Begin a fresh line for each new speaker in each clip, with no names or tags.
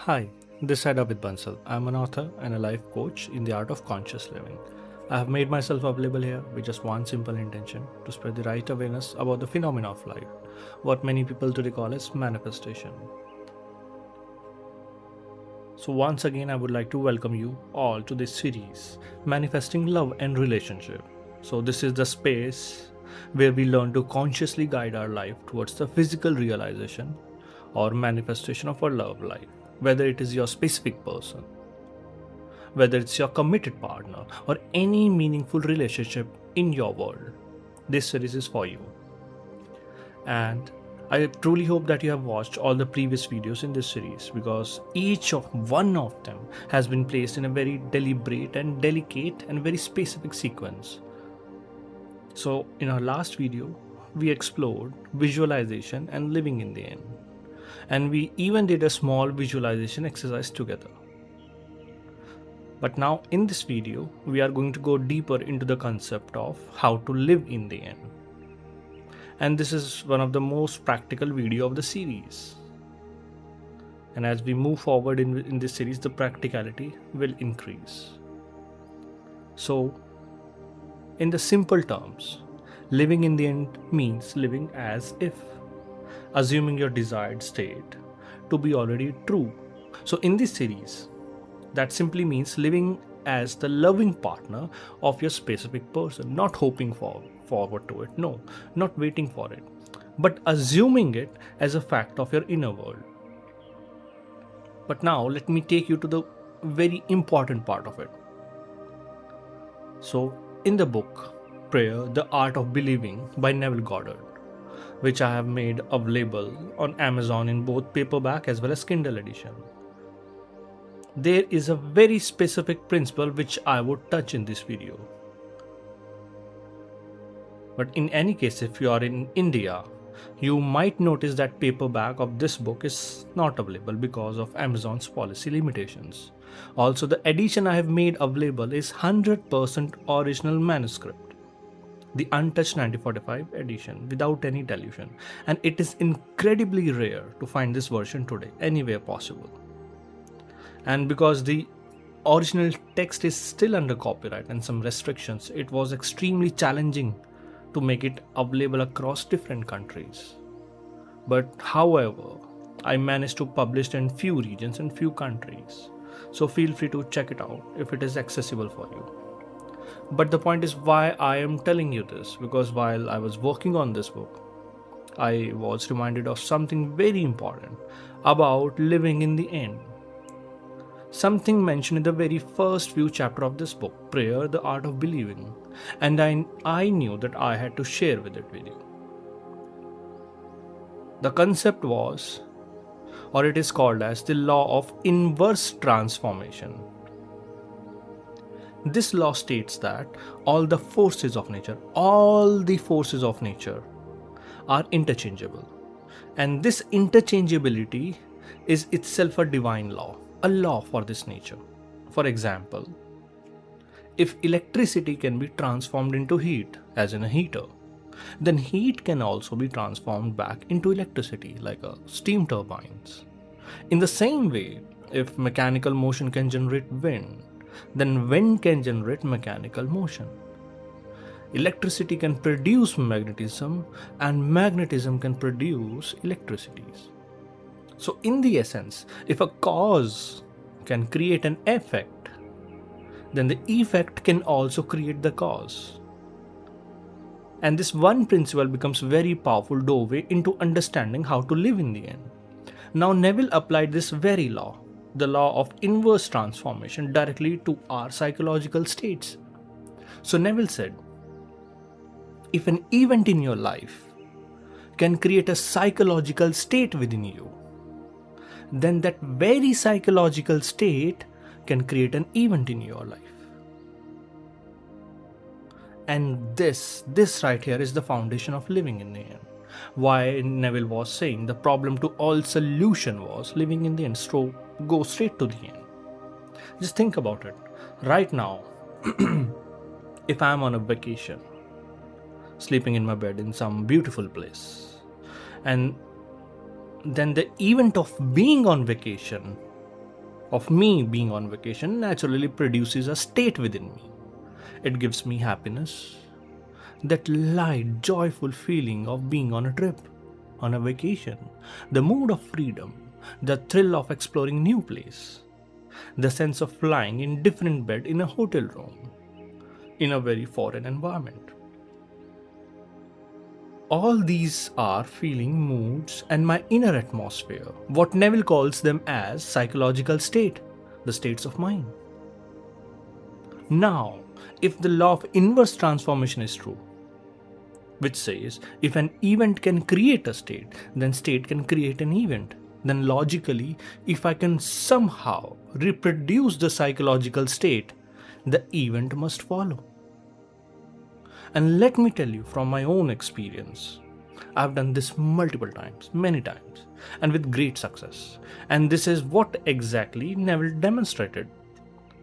Hi, this is David Bansal. I'm an author and a life coach in the art of conscious living. I have made myself available here with just one simple intention to spread the right awareness about the phenomena of life, what many people today call as manifestation. So, once again, I would like to welcome you all to this series, Manifesting Love and Relationship. So, this is the space where we learn to consciously guide our life towards the physical realization or manifestation of our love life, whether it is your specific person, whether it's your committed partner, or any meaningful relationship in your world. This series is for you. And I truly hope that you have watched all the previous videos in this series because each of one of them has been placed in a very deliberate and delicate and very specific sequence. So, in our last video, we explored visualization and living in the end. And we even did a small visualization exercise together. But now in this video, we are going to go deeper into the concept of how to live in the end. And this is one of the most practical video of the series. And as we move forward in this series, the practicality will increase. So, in the simple terms, living in the end means living as if, assuming your desired state to be already true. So in this series, that simply means living as the loving partner of your specific person, not hoping forward to it, no, not waiting for it, but assuming it as a fact of your inner world. But now let me take you to the very important part of it. So in the book Prayer, The Art of Believing by Neville Goddard, which I have made available on Amazon in both paperback as well as Kindle edition, there is a very specific principle which I would touch in this video. But in any case, if you are in India, you might notice that paperback of this book is not available because of Amazon's policy limitations. Also, the edition I have made available is 100% original manuscript, the untouched 1945 edition without any dilution, and it is incredibly rare to find this version today anywhere possible. And because the original text is still under copyright and some restrictions, it was extremely challenging to make it available across different countries. But however, I managed to publish it in few regions and few countries. So feel free to check it out if it is accessible for you. But the point is why I am telling you this, because while I was working on this book, I was reminded of something very important about living in the end. Something mentioned in the very first few chapters of this book, Prayer, The Art of Believing, and I knew that I had to share with it with you. The concept was, or it is called as, the law of inverse transformation. This law states that all the forces of nature are interchangeable. And this interchangeability is itself a divine law, a law for this nature. For example, if electricity can be transformed into heat, as in a heater, then heat can also be transformed back into electricity, like steam turbines. In the same way, if mechanical motion can generate wind, then wind can generate mechanical motion. Electricity can produce magnetism, and magnetism can produce electricity. So in the essence, if a cause can create an effect, then the effect can also create the cause. And this one principle becomes very powerful doorway into understanding how to live in the end. Now Neville applied this very law, the law of inverse transformation, directly to our psychological states. So Neville said, if an event in your life can create a psychological state within you, then that very psychological state can create an event in your life. And this right here is the foundation of living in the end. Why Neville was saying the problem to all solution was living in the end, so go straight to the end. Just think about it. Right now, if I am on a vacation, sleeping in my bed in some beautiful place, and then the event of being on vacation of me being on vacation naturally produces a state within me. It gives me happiness, that light, joyful feeling of being on a trip, on a vacation, the mood of freedom, the thrill of exploring new place, the sense of flying in different bed in a hotel room, in a very foreign environment. All these are feeling moods and my inner atmosphere, what Neville calls them as psychological state, the states of mind. Now, if the law of inverse transformation is true, which says if an event can create a state, then state can create an event, then logically, if I can somehow reproduce the psychological state, the event must follow. And let me tell you from my own experience, I've done this multiple times, many times, and with great success. And this is what exactly Neville demonstrated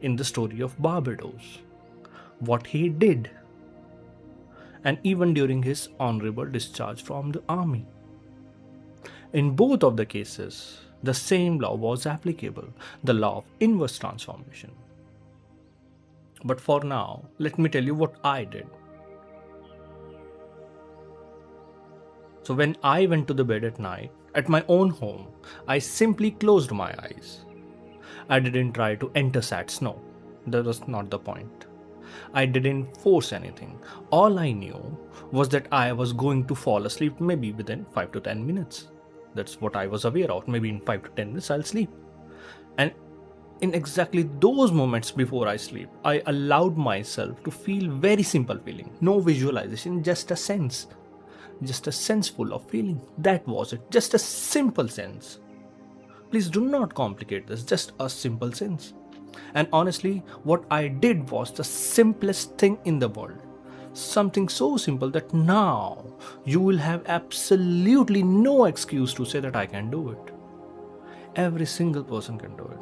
in the story of Barbados. What he did, and even during his honorable discharge from the army. In both of the cases, the same law was applicable, the law of inverse transformation. But for now, let me tell you what I did. So when I went to the bed at night, at my own home, I simply closed my eyes. I didn't try to enter sad snow. That was not the point. I didn't force anything. All I knew was that I was going to fall asleep maybe within 5 to 10 minutes. That's what I was aware of. Maybe in 5 to 10 minutes I'll sleep. And in exactly those moments before I sleep, I allowed myself to feel very simple feeling. No visualization, just a sense. Just a sense full of feeling. That was it. Just a simple sense. Please do not complicate this. Just a simple sense. And honestly, what I did was the simplest thing in the world. Something so simple that now you will have absolutely no excuse to say that I can do it. Every single person can do it.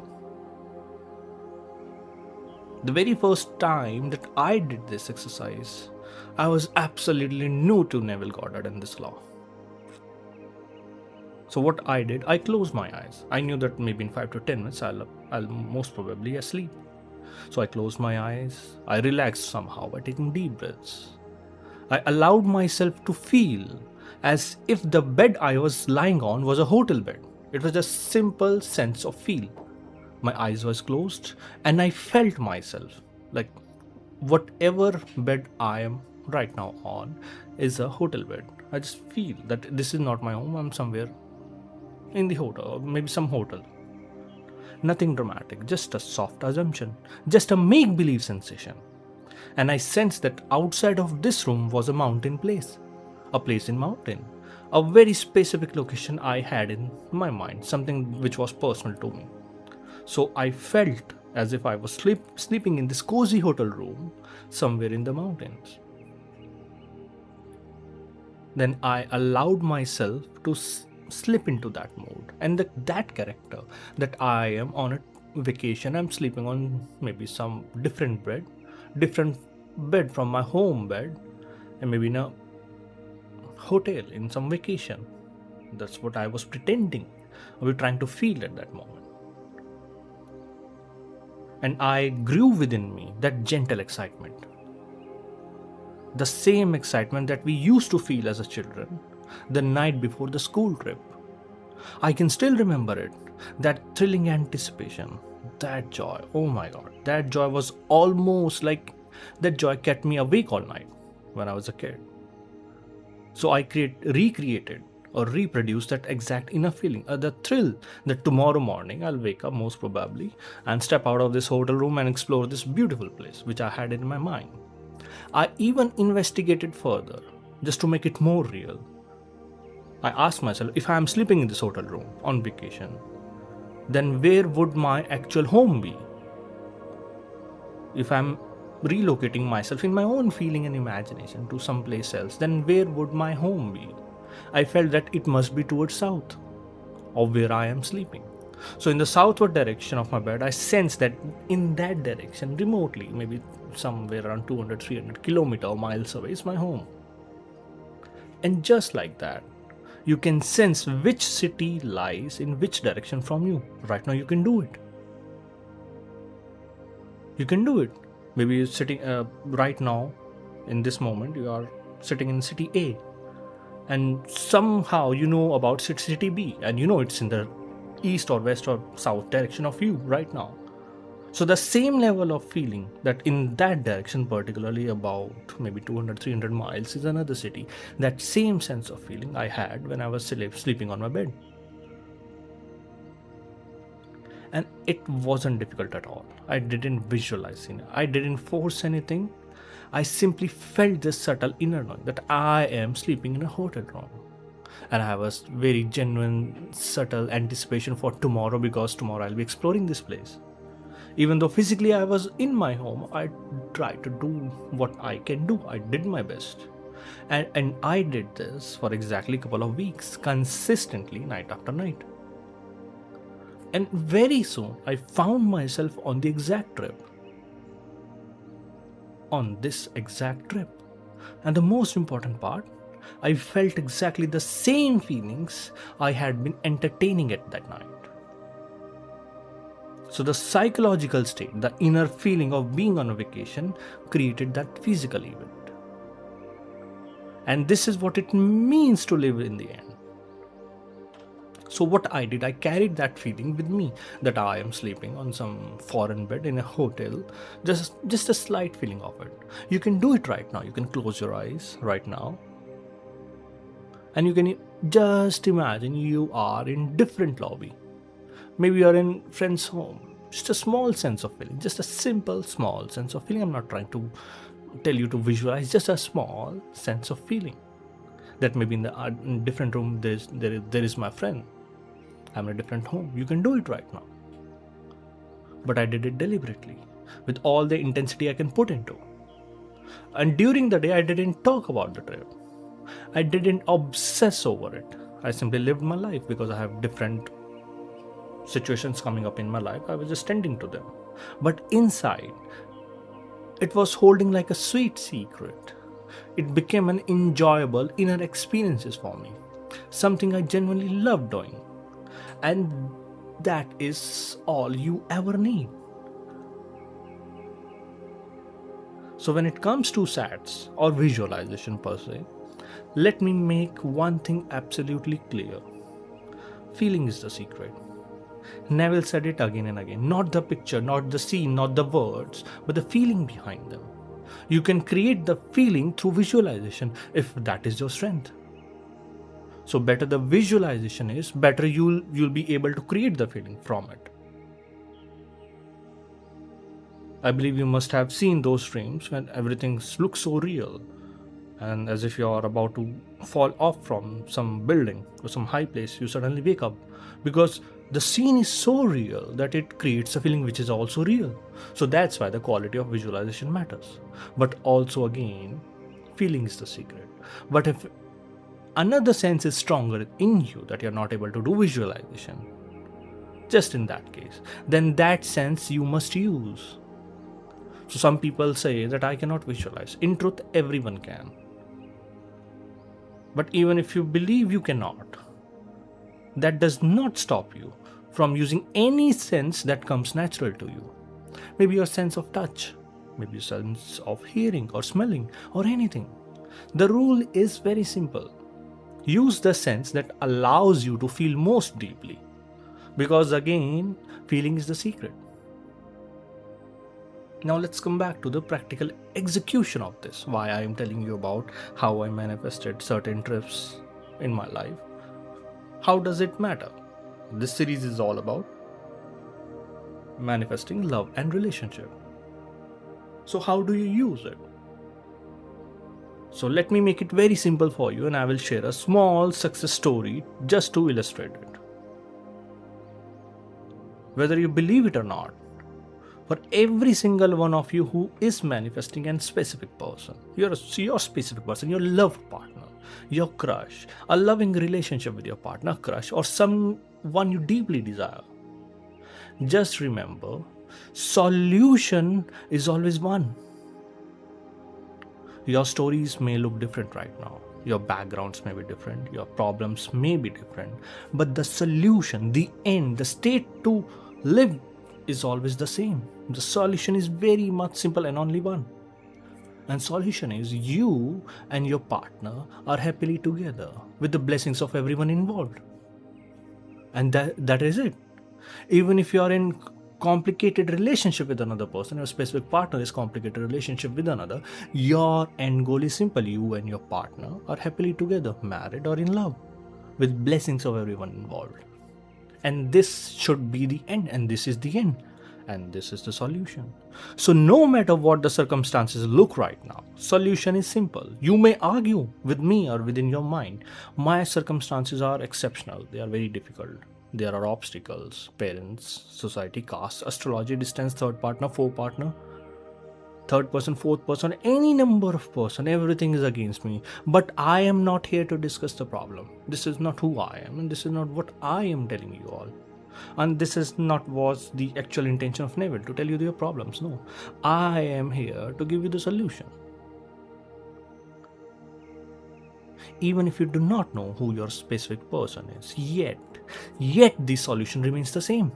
The very first time that I did this exercise, I was absolutely new to Neville Goddard and this law. So what I did, I closed my eyes. I knew that maybe in 5 to 10 minutes I'll most probably asleep. So I closed my eyes. I relaxed somehow by taking deep breaths. I allowed myself to feel as if the bed I was lying on was a hotel bed. It was a simple sense of feel. My eyes was closed and I felt myself like whatever bed I am right now on is a hotel bed. I just feel that this is not my home. I'm somewhere in the hotel, or maybe some hotel. Nothing dramatic, just a soft assumption, just a make-believe sensation. And I sensed that outside of this room was a mountain place, a place in mountain, a very specific location I had in my mind, something which was personal to me. So I felt as if I was sleeping in this cozy hotel room somewhere in the mountains. Then I allowed myself to slip into that mode and that character that I am on a vacation, I'm sleeping on maybe some different bed from my home bed, and maybe in a hotel in some vacation. That's what I was pretending, I was trying to feel at that moment. And I grew within me that gentle excitement, the same excitement that we used to feel as a children the night before the school trip. I can still remember it, that thrilling anticipation, that joy, oh my god, that joy was almost like that joy kept me awake all night when I was a kid. So I recreated or reproduced that exact inner feeling, the thrill that tomorrow morning I'll wake up most probably and step out of this hotel room and explore this beautiful place which I had in my mind. I even investigated further just to make it more real. I asked myself, if I am sleeping in this hotel room on vacation, then where would my actual home be? If I'm relocating myself in my own feeling and imagination to someplace else, then where would my home be? I felt that it must be towards south of where I am sleeping. So in the southward direction of my bed, I sensed that in that direction, remotely, maybe somewhere around 200-300 kilometers or miles away is my home. And just like that, you can sense which city lies in which direction from you. Right now you can do it. You can do it. Maybe you're sitting right now, in this moment, you are sitting in city A, and somehow you know about city B, and you know it's in the east or west or south direction of you right now. So the same level of feeling that in that direction, particularly about maybe 200, 300 miles, is another city. That same sense of feeling I had when I was sleeping on my bed. And it wasn't difficult at all. I didn't visualize it. I didn't force anything. I simply felt this subtle inner knowing that I am sleeping in a hotel room. And I have a very genuine, subtle anticipation for tomorrow, because tomorrow I'll be exploring this place. Even though physically I was in my home, I tried to do what I can do. I did my best. And I did this for exactly a couple of weeks, consistently, night after night. And very soon, I found myself on the exact trip. On this exact trip. And the most important part, I felt exactly the same feelings I had been entertaining at that night. So the psychological state, the inner feeling of being on a vacation, created that physical event. And this is what it means to live in the end. So what I did, I carried that feeling with me, that I am sleeping on some foreign bed in a hotel, just a slight feeling of it. You can do it right now. You can close your eyes right now. And you can just imagine you are in different lobby. Maybe you're in friend's home. Just a small sense of feeling, just a simple small sense of feeling. I'm not trying to tell you to visualize, just a small sense of feeling. That maybe in the different room there is my friend. I'm in a different home. You can do it right now. But I did it deliberately, with all the intensity I can put into. And during the day, I didn't talk about the trip. I didn't obsess over it. I simply lived my life, because I have different situations coming up in my life. I was just tending to them. But inside, it was holding like a sweet secret. It became an enjoyable inner experiences for me. Something I genuinely loved doing. And that is all you ever need. So when it comes to SATs or visualization per se, let me make one thing absolutely clear. Feeling is the secret. Neville said it again and again. Not the picture, not the scene, not the words, but the feeling behind them. You can create the feeling through visualization if that is your strength. So better the visualization is, better you'll be able to create the feeling from it. I believe you must have seen those dreams when everything looks so real, and as if you are about to fall off from some building or some high place, you suddenly wake up, because the scene is so real that it creates a feeling which is also real. So that's why the quality of visualization matters. But also again, feeling is the secret. But if another sense is stronger in you that you're not able to do visualization, just in that case, then that sense you must use. So some people say that I cannot visualize. In truth, everyone can. But even if you believe you cannot, that does not stop you from using any sense that comes natural to you. Maybe your sense of touch, maybe your sense of hearing or smelling or anything. The rule is very simple. Use the sense that allows you to feel most deeply. Because again, feeling is the secret. Now let's come back to the practical execution of this. Why I am telling you about how I manifested certain trips in my life. How does it matter? This series is all about manifesting love and relationship. So how do you use it? So let me make it very simple for you, and I will share a small success story just to illustrate it. Whether you believe it or not, for every single one of you who is manifesting a specific person, your specific person, your loved partner, your crush, a loving relationship with your partner, crush, or someone you deeply desire, just remember, solution is always one. Your stories may look different right now. Your backgrounds may be different. Your problems may be different. But the solution, the end, the state to live is always the same. The solution is very much simple and only one. And solution is you and your partner are happily together with the blessings of everyone involved. And that is it. Even if you are in complicated relationship with another person, your specific partner is complicated relationship with another, your end goal is simple. You and your partner are happily together, married or in love, with blessings of everyone involved. And this should be the end, and this is the end, and this is the solution. So no matter what the circumstances look right now, solution is simple. You may argue with me or within your mind, my circumstances are exceptional, they are very difficult, there are obstacles, parents, society, caste, astrology, distance, third partner, fourth partner, third person, fourth person, any number of person, everything is against me. But I am not here to discuss the problem. This is not who I am, and this is not what I am telling you all. And this is not was the actual intention of Neville, to tell you your problems. No, I am here to give you the solution. Even if you do not know who your specific person is, yet the solution remains the same.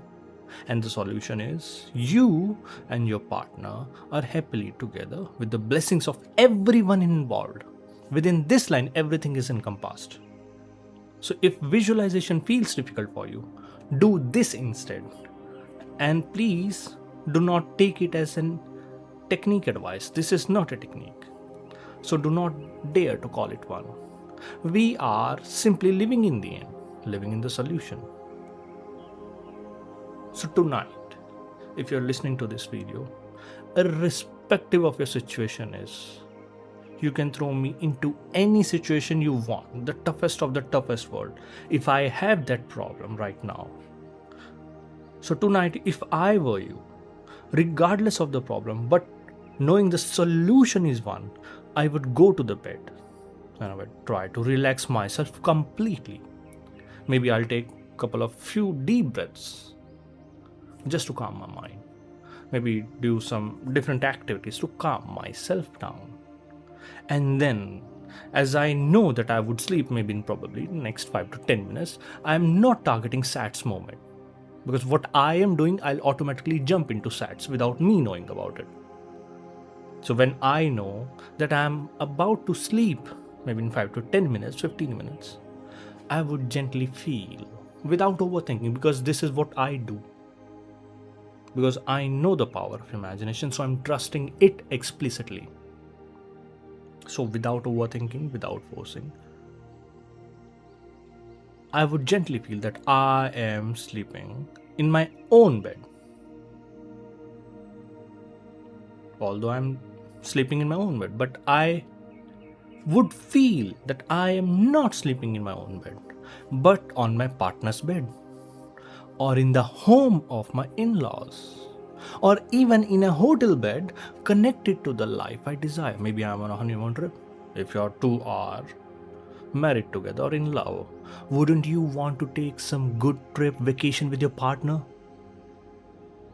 And the solution is you and your partner are happily together with the blessings of everyone involved. Within this line, everything is encompassed. So if visualization feels difficult for you, do this instead. And please do not take it as a technique advice. This is not a technique. So do not dare to call it one. We are simply living in the end, living in the solution. So tonight, if you're listening to this video, irrespective of your situation is, you can throw me into any situation you want, the toughest of the toughest world, if I have that problem right now. So tonight, if I were you, regardless of the problem, but knowing the solution is one, I would go to the bed and I would try to relax myself completely. Maybe I'll take a few deep breaths just to calm my mind. Maybe do some different activities to calm myself down. And then, as I know that I would sleep maybe in probably next 5 to 10 minutes, I am not targeting SATS moment. Because what I am doing, I'll automatically jump into SATS without me knowing about it. So when I know that I'm about to sleep, maybe in 5 to 10 minutes, 15 minutes, I would gently feel without overthinking, because this is what I do. Because I know the power of imagination, so I'm trusting it explicitly. So without overthinking, without forcing, I would gently feel that I am sleeping in my own bed. Although I'm sleeping in my own bed, but I would feel that I am not sleeping in my own bed, but on my partner's bed, or in the home of my in-laws, or even in a hotel bed connected to the life I desire. Maybe I'm on a honeymoon trip. If you two are married together or in love, wouldn't you want to take some good trip vacation with your partner?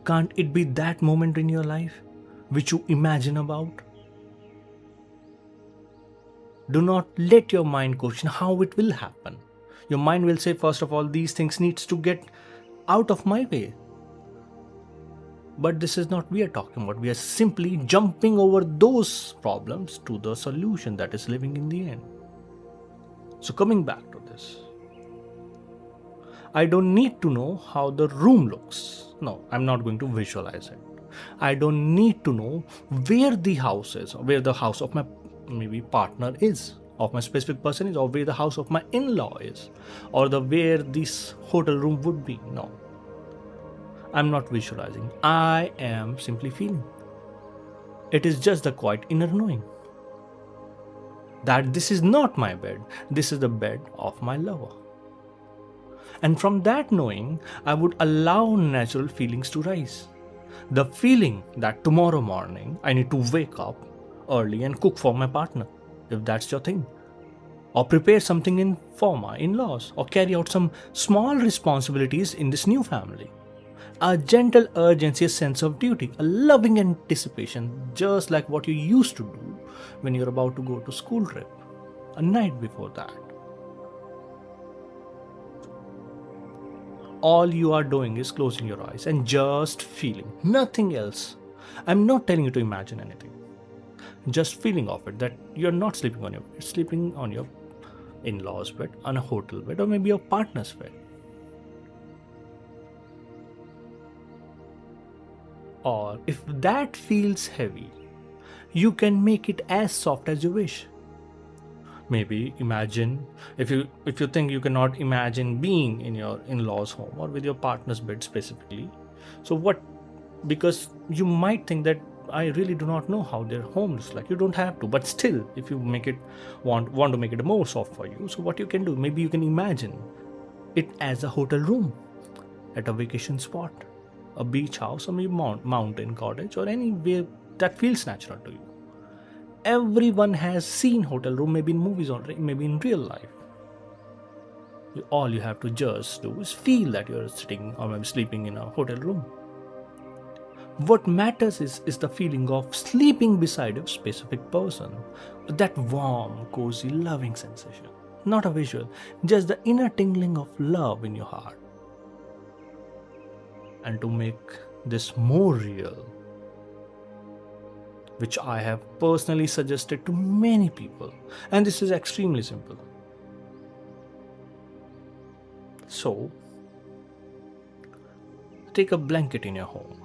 Can't it be that moment in your life which you imagine about? Do not let your mind question how it will happen. Your mind will say, first of all, these things needs to get out of my way. But this is not what we are talking about. We are simply jumping over those problems to the solution that is living in the end. So coming back to this, I don't need to know how the room looks. No, I'm not going to visualize it. I don't need to know where the house is, or where the house of my maybe partner is, of my specific person is, or where the house of my in-law is, or where this hotel room would be. No. I'm not visualizing. I am simply feeling. It is just the quiet inner knowing that this is not my bed, this is the bed of my lover. And from that knowing, I would allow natural feelings to rise. The feeling that tomorrow morning I need to wake up early and cook for my partner, if that's your thing, or prepare something for my in-laws, or carry out some small responsibilities in this new family. A gentle urgency, a sense of duty, a loving anticipation, just like what you used to do when you're about to go to school trip, a night before that. all you are doing is closing your eyes and just feeling, nothing else. I'm not telling you to imagine anything, just feeling of it, that you're not sleeping on your bed, sleeping on your in-laws bed, on a hotel bed, or maybe your partner's bed. Or if that feels heavy, you can make it as soft as you wish. Maybe imagine, if you think you cannot imagine being in your in-laws home or with your partner's bed specifically, so what, because you might think that I really do not know how their home looks like. You don't have to, but still, if you make it want to make it more soft for you, so what you can do, maybe you can imagine it as a hotel room at a vacation spot, a beach house, or maybe mountain cottage, or anywhere that feels natural to you. Everyone has seen hotel room, maybe in movies or maybe in real life. All you have to just do is feel that you're sitting or maybe sleeping in a hotel room. What matters is the feeling of sleeping beside a specific person. That warm, cozy, loving sensation. Not a visual, just the inner tingling of love in your heart. And to make this more real, which I have personally suggested to many people, and this is extremely simple. So, take a blanket in your home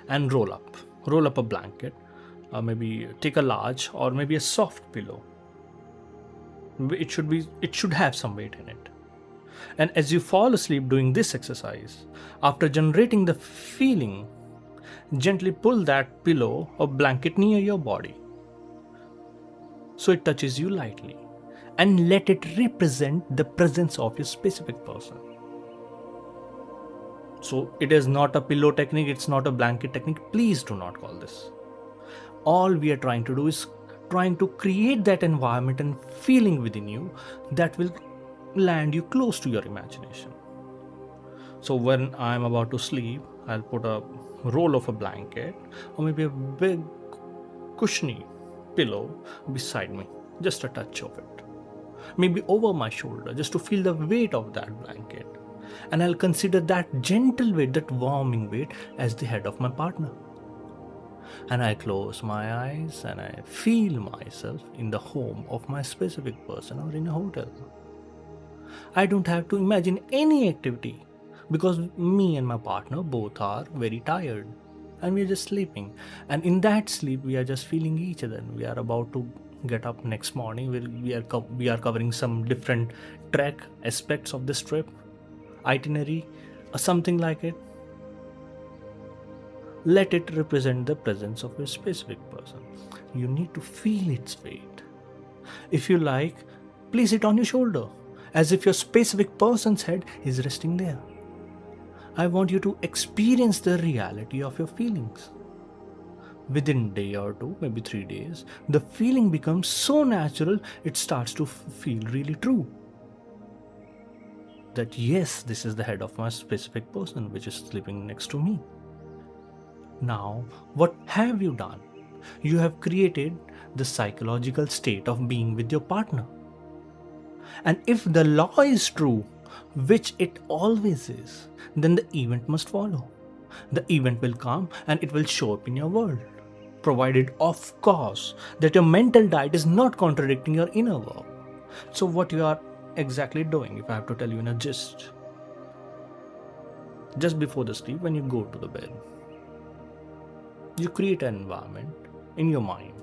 and roll up a blanket, maybe take a large or maybe a soft pillow. It should have some weight in it. And as you fall asleep doing this exercise, after generating the feeling, gently pull that pillow or blanket near your body so it touches you lightly, and let it represent the presence of your specific person. So it is not a pillow technique, it's not a blanket technique. Please do not call this. All we are trying to do is trying to create that environment and feeling within you that will land you close to your imagination. So when I'm about to sleep, I'll put a roll of a blanket or maybe a big cushiony pillow beside me, just a touch of it. Maybe over my shoulder, just to feel the weight of that blanket. And I'll consider that gentle weight, that warming weight, as the head of my partner. And I close my eyes and I feel myself in the home of my specific person or in a hotel. I don't have to imagine any activity because me and my partner both are very tired and we are just sleeping. And in that sleep, we are just feeling each other. We are about to get up next morning. We are covering some different trek aspects of this trip, itinerary, or something like it. Let it represent the presence of a specific person. You need to feel its weight. If you like, place it on your shoulder as if your specific person's head is resting there. I want you to experience the reality of your feelings. Within a day or two, maybe 3 days, the feeling becomes so natural it starts to feel really true. That yes, this is the head of my specific person which is sleeping next to me. Now, what have you done? You have created the psychological state of being with your partner. And if the law is true, which it always is, then the event must follow. The event will come and it will show up in your world. Provided, of course, that your mental diet is not contradicting your inner work. So what you are exactly doing, if I have to tell you in a gist, just before the sleep, when you go to the bed, you create an environment in your mind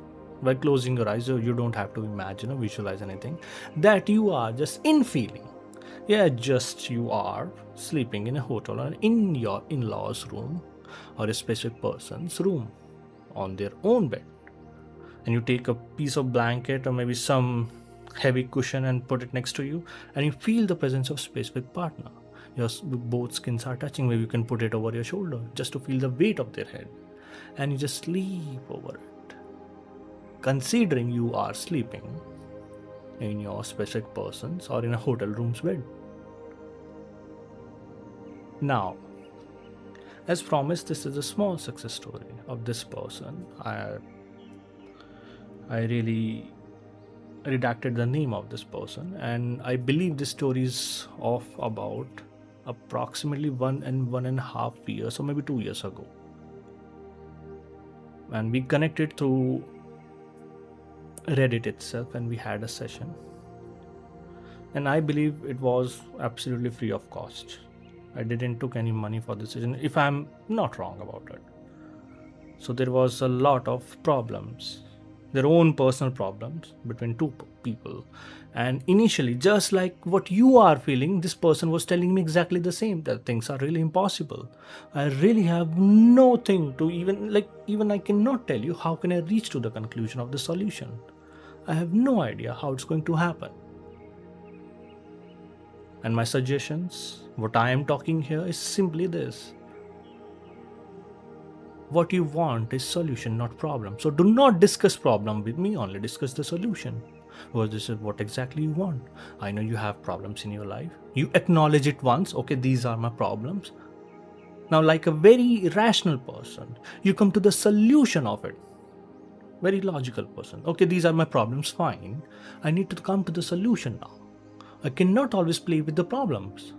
by closing your eyes, so you don't have to imagine or visualize anything, that you are just in feeling. Yeah, just you are sleeping in a hotel or in your in-laws room or a specific person's room on their own bed, and you take a piece of blanket or maybe some heavy cushion and put it next to you, and you feel the presence of specific partner. Your both skins are touching. Maybe you can put it over your shoulder just to feel the weight of their head, and you just sleep over it, considering you are sleeping in your specific person's or in a hotel room's bed. Now, as promised, this is a small success story of this person. I really redacted the name of this person, and I believe this story is of about approximately 1.5 years or maybe 2 years ago. And we connected through Reddit itself and we had a session. And I believe it was absolutely free of cost. I didn't took any money for this session, if I'm not wrong about it. So there was a lot of problems, their own personal problems between two people. And initially, just like what you are feeling, this person was telling me exactly the same, that things are really impossible. I really have nothing to even I cannot tell you how can I reach to the conclusion of the solution. I have no idea how it's going to happen. And my suggestions, what I am talking here is simply this. What you want is solution, not problem. So do not discuss problem with me, only discuss the solution. Because this is what exactly you want. I know you have problems in your life. You acknowledge it once, okay, these are my problems. Now, like a very rational person, you come to the solution of it. Very logical person. Okay, these are my problems, fine. I need to come to the solution now. I cannot always play with the problems.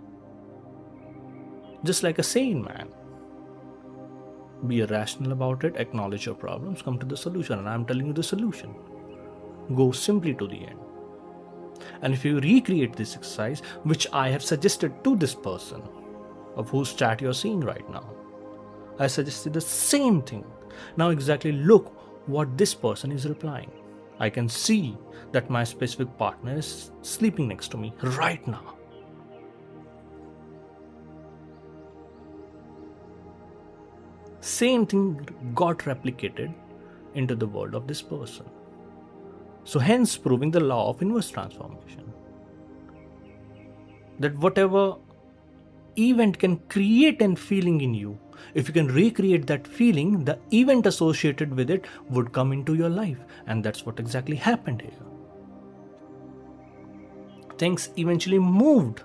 Just like a sane man. Be rational about it, acknowledge your problems, come to the solution. And I'm telling you the solution. Go simply to the end. And if you recreate this exercise, which I have suggested to this person, of whose chat you're seeing right now, I suggested the same thing. Now exactly look what this person is replying. I can see that my specific partner is sleeping next to me right now. Same thing got replicated into the world of this person. So hence proving the law of inverse transformation. That whatever event can create a feeling in you, if you can recreate that feeling, the event associated with it would come into your life. And that's what exactly happened here. Things eventually moved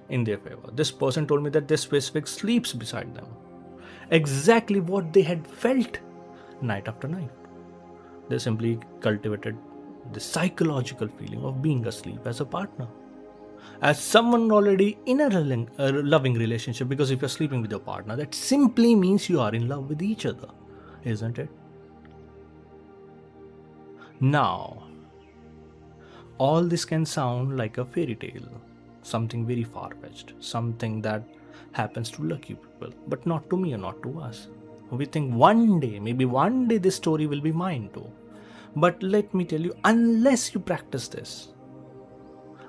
in their favor. This person told me that this specific sleeps beside them. Exactly what they had felt night after night. They simply cultivated the psychological feeling of being asleep as a partner. As someone already in a loving relationship, because if you're sleeping with your partner, that simply means you are in love with each other, isn't it? Now, all this can sound like a fairy tale, something very far-fetched, something that happens to lucky people, but not to me or not to us. We think maybe one day this story will be mine too. But let me tell you, unless you practice this,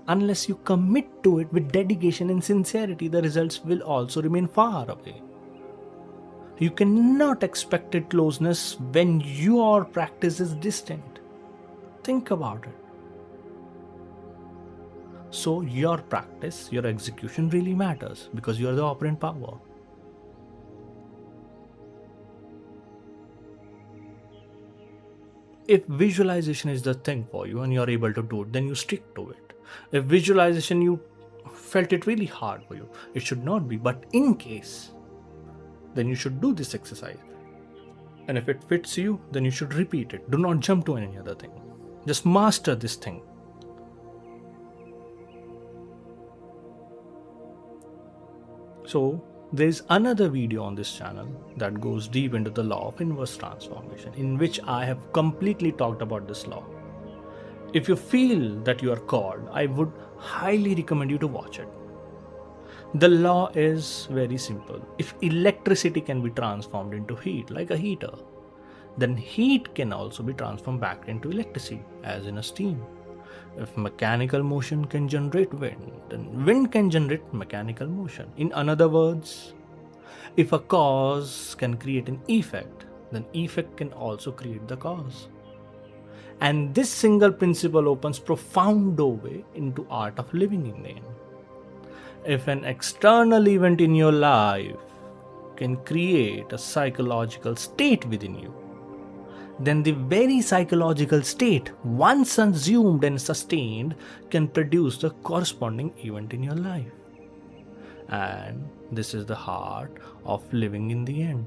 unless you commit to it with dedication and sincerity, the results will also remain far away. You cannot expect a closeness when your practice is distant. Think about it. So your practice, your execution really matters because you are the operant power. If visualization is the thing for you and you're able to do it, then you stick to it. If visualization, you felt it really hard for you, it should not be. But in case, then you should do this exercise. And if it fits you, then you should repeat it. Do not jump to any other thing. Just master this thing. So there is another video on this channel that goes deep into the law of inverse transformation, in which I have completely talked about this law. If you feel that you are called, I would highly recommend you to watch it. The law is very simple. If electricity can be transformed into heat, like a heater, then heat can also be transformed back into electricity, as in a steam. If mechanical motion can generate wind, then wind can generate mechanical motion. In other words, if a cause can create an effect, then effect can also create the cause. And this single principle opens profound doorway into art of living in the end. If an external event in your life can create a psychological state within you, then the very psychological state, once assumed and sustained, can produce the corresponding event in your life. And this is the heart of living in the end.